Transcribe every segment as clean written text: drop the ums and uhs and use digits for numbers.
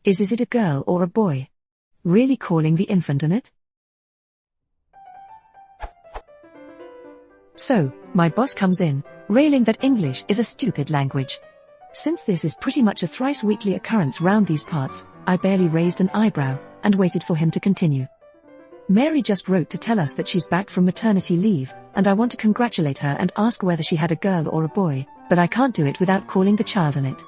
Is it a girl or a boy? Really calling the infant an it? So, my boss comes in, railing that English is a stupid language. Since this is pretty much a thrice weekly occurrence round these parts, I barely raised an eyebrow, and waited for him to continue. Mary just wrote to tell us that she's back from maternity leave, and I want to congratulate her and ask whether she had a girl or a boy, but I can't do it without calling the child an it.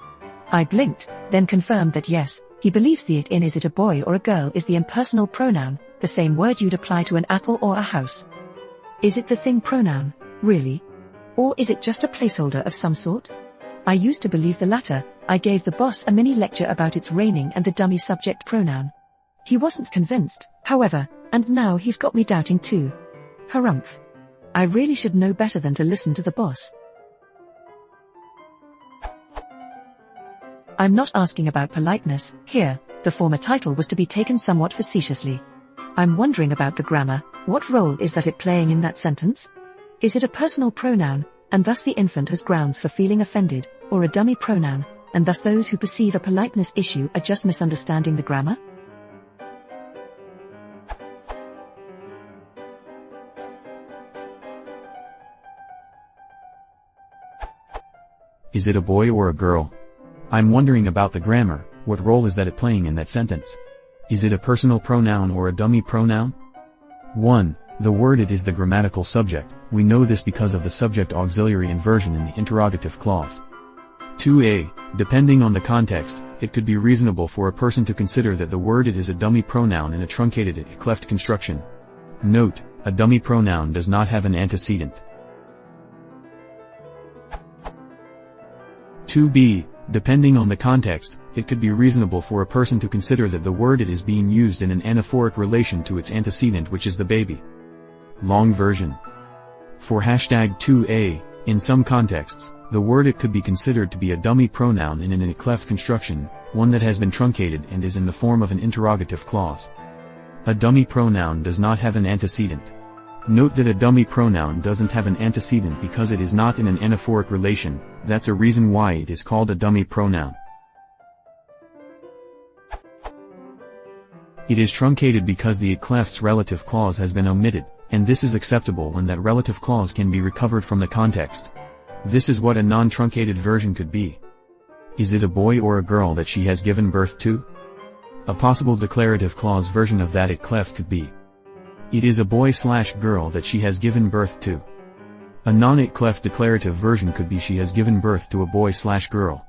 I blinked, then confirmed that yes, he believes the it in is it a boy or a girl is the impersonal pronoun, the same word you'd apply to an apple or a house. Is it the thing pronoun, really? Or is it just a placeholder of some sort? I used to believe the latter. I gave the boss a mini lecture about its raining and the dummy subject pronoun. He wasn't convinced, however, and now he's got me doubting too. Harumph. I really should know better than to listen to the boss. I'm not asking about politeness here. The former title was to be taken somewhat facetiously. I'm wondering about the grammar. What role is that it playing in that sentence? Is it a personal pronoun, and thus the infant has grounds for feeling offended, or a dummy pronoun, and thus those who perceive a politeness issue are just misunderstanding the grammar? Is it a boy or a girl? I'm wondering about the grammar. What role is that it playing in that sentence? Is it a personal pronoun or a dummy pronoun? 1. The word it is the grammatical subject. We know this because of the subject auxiliary inversion in the interrogative clause. 2a. Depending on the context, it could be reasonable for a person to consider that the word it is a dummy pronoun in a truncated it cleft construction. Note, a dummy pronoun does not have an antecedent. 2b. Depending on the context, it could be reasonable for a person to consider that the word it is being used in an anaphoric relation to its antecedent, which is the baby. Long version. For #2a, in some contexts, the word it could be considered to be a dummy pronoun in an it cleft construction, one that has been truncated and is in the form of an interrogative clause. A dummy pronoun does not have an antecedent. Note that a dummy pronoun doesn't have an antecedent because it is not in an anaphoric relation. That's a reason why it is called a dummy pronoun. It is truncated because the it cleft's relative clause has been omitted, and this is acceptable when that relative clause can be recovered from the context. This is what a non-truncated version could be. Is it a boy or a girl that she has given birth to? A possible declarative clause version of that it cleft could be: it is a boy/girl that she has given birth to. A non-it cleft declarative version could be she has given birth to a boy/girl.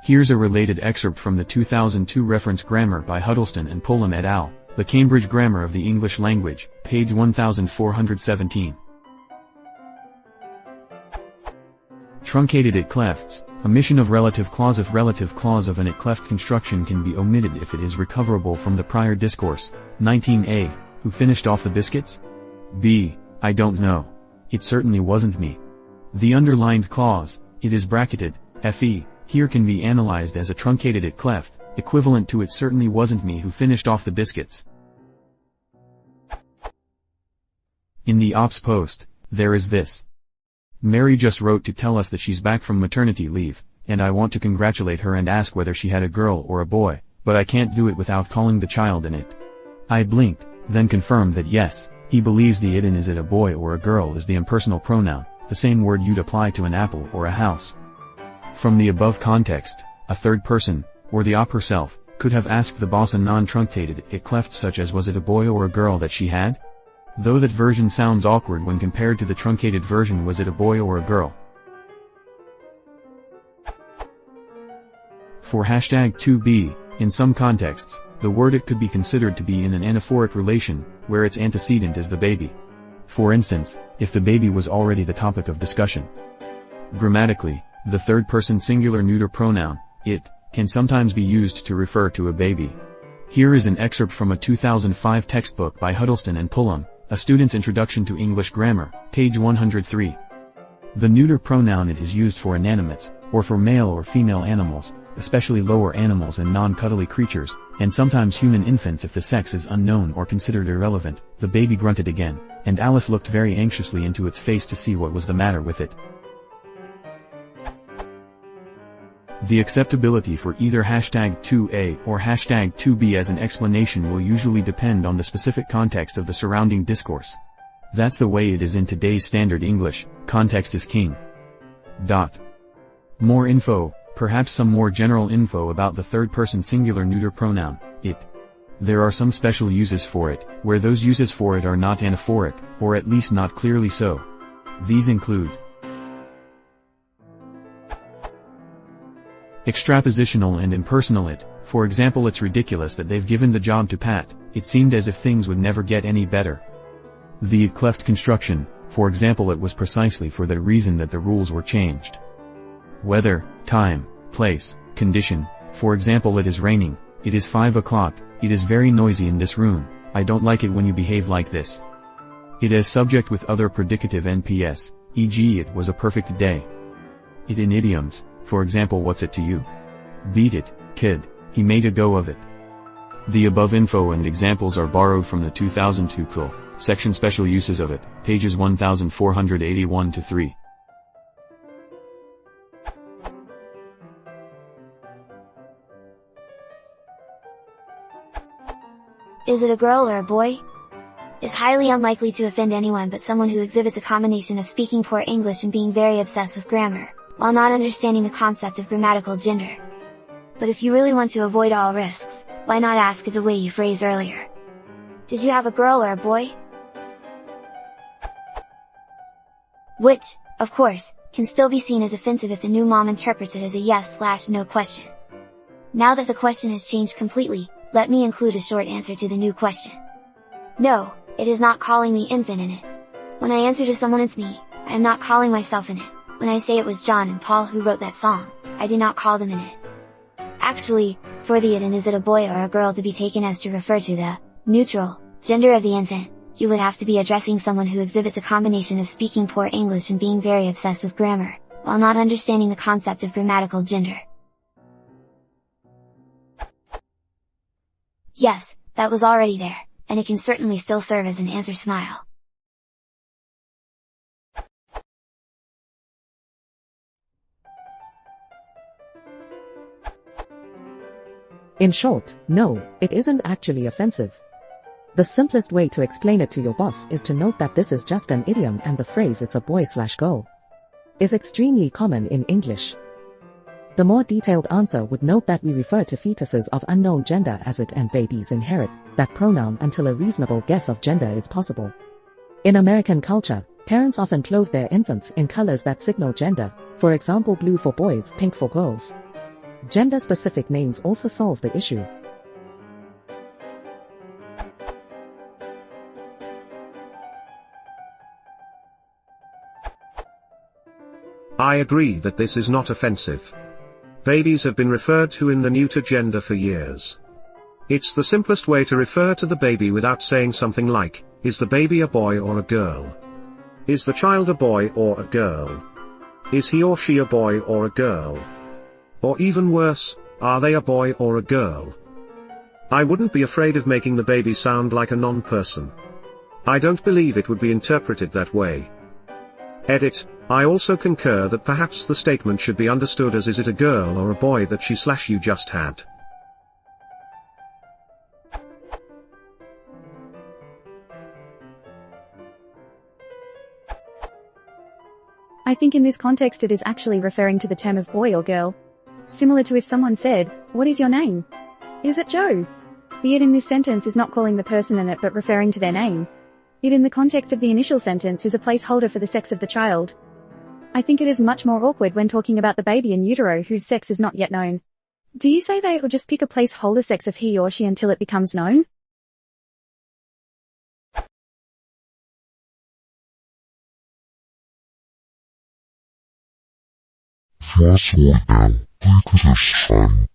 Here's a related excerpt from the 2002 reference Grammar by Huddleston and Pullum et al., The Cambridge Grammar of the English Language, page 1417. Truncated it clefts, omission of relative clause. If relative clause of an it cleft construction can be omitted if it is recoverable from the prior discourse. 19a. Who finished off the biscuits? b. I don't know. It certainly wasn't me. The underlined clause, it is bracketed, fe, here can be analyzed as a truncated it cleft, equivalent to it certainly wasn't me who finished off the biscuits. In the ops post, there is this. Mary just wrote to tell us that she's back from maternity leave, and I want to congratulate her and ask whether she had a girl or a boy, but I can't do it without calling the child in it. I blinked, then confirmed that yes, he believes the it in is it a boy or a girl is the impersonal pronoun, the same word you'd apply to an apple or a house. From the above context, a third person, or the op herself, could have asked the boss a non-truncated it cleft such as was it a boy or a girl that she had? Though that version sounds awkward when compared to the truncated version was it a boy or a girl. For #2b, in some contexts, the word it could be considered to be in an anaphoric relation, where its antecedent is the baby. For instance, if the baby was already the topic of discussion. Grammatically, the third-person singular neuter pronoun, it, can sometimes be used to refer to a baby. Here is an excerpt from a 2005 textbook by Huddleston and Pullum, A Student's Introduction to English Grammar, page 103. The neuter pronoun it is used for inanimates, or for male or female animals, especially lower animals and non-cuddly creatures, and sometimes human infants if the sex is unknown or considered irrelevant. The baby grunted again, and Alice looked very anxiously into its face to see what was the matter with it. The acceptability for either #2a or #2b as an explanation will usually depend on the specific context of the surrounding discourse. That's the way it is in today's standard English, context is king. More info, perhaps some more general info about the third-person singular neuter pronoun, it. There are some special uses for it, where those uses for it are not anaphoric, or at least not clearly so. These include extrapositional and impersonal it. For example, it's ridiculous that they've given the job to Pat, it seemed as if things would never get any better. The it-cleft construction, for example, it was precisely for that reason that the rules were changed. Weather, time, place, condition, for example, it is raining, it is 5 o'clock, it is very noisy in this room, I don't like it when you behave like this. It as subject with other predicative NPS, e.g. it was a perfect day. It in idioms, for example, what's it to you? Beat it, kid, he made a go of it. The above info and examples are borrowed from the 2002 CUL section Special Uses of it, pages 1481-3. Is it a girl or a boy? Is highly unlikely to offend anyone but someone who exhibits a combination of speaking poor English and being very obsessed with grammar, while not understanding the concept of grammatical gender. But if you really want to avoid all risks, why not ask it the way you phrased earlier? Did you have a girl or a boy? Which, of course, can still be seen as offensive if the new mom interprets it as a yes/no question. Now that the question has changed completely, let me include a short answer to the new question. No, it is not calling the infant in it. When I answer to someone it's me, I am not calling myself in it. When I say it was John and Paul who wrote that song, I do not call them in it. Actually, for the it and is it a boy or a girl to be taken as to refer to the neutral gender of the infant, you would have to be addressing someone who exhibits a combination of speaking poor English and being very obsessed with grammar, while not understanding the concept of grammatical gender. Yes, that was already there, and it can certainly still serve as an answer smile. In short, no, it isn't actually offensive. The simplest way to explain it to your boss is to note that this is just an idiom and the phrase "it's a boy/girl" is extremely common in English. The more detailed answer would note that we refer to fetuses of unknown gender as it and babies inherit that pronoun until a reasonable guess of gender is possible. In American culture, parents often clothe their infants in colors that signal gender, for example blue for boys, pink for girls. Gender-specific names also solve the issue. I agree that this is not offensive. Babies have been referred to in the neuter gender for years. It's the simplest way to refer to the baby without saying something like, is the baby a boy or a girl? Is the child a boy or a girl? Is he or she a boy or a girl? Or even worse, are they a boy or a girl? I wouldn't be afraid of making the baby sound like a non-person. I don't believe it would be interpreted that way. Edit, I also concur that perhaps the statement should be understood as is it a girl or a boy that she/you just had. I think in this context it is actually referring to the term of boy or girl. Similar to if someone said, "What is your name?" Is it Joe? The it in this sentence is not calling the person in it but referring to their name. It in the context of the initial sentence is a placeholder for the sex of the child. I think it is much more awkward when talking about the baby in utero whose sex is not yet known. Do you say they or just pick a placeholder sex of he or she until it becomes known? Was wohl der britische Schreiben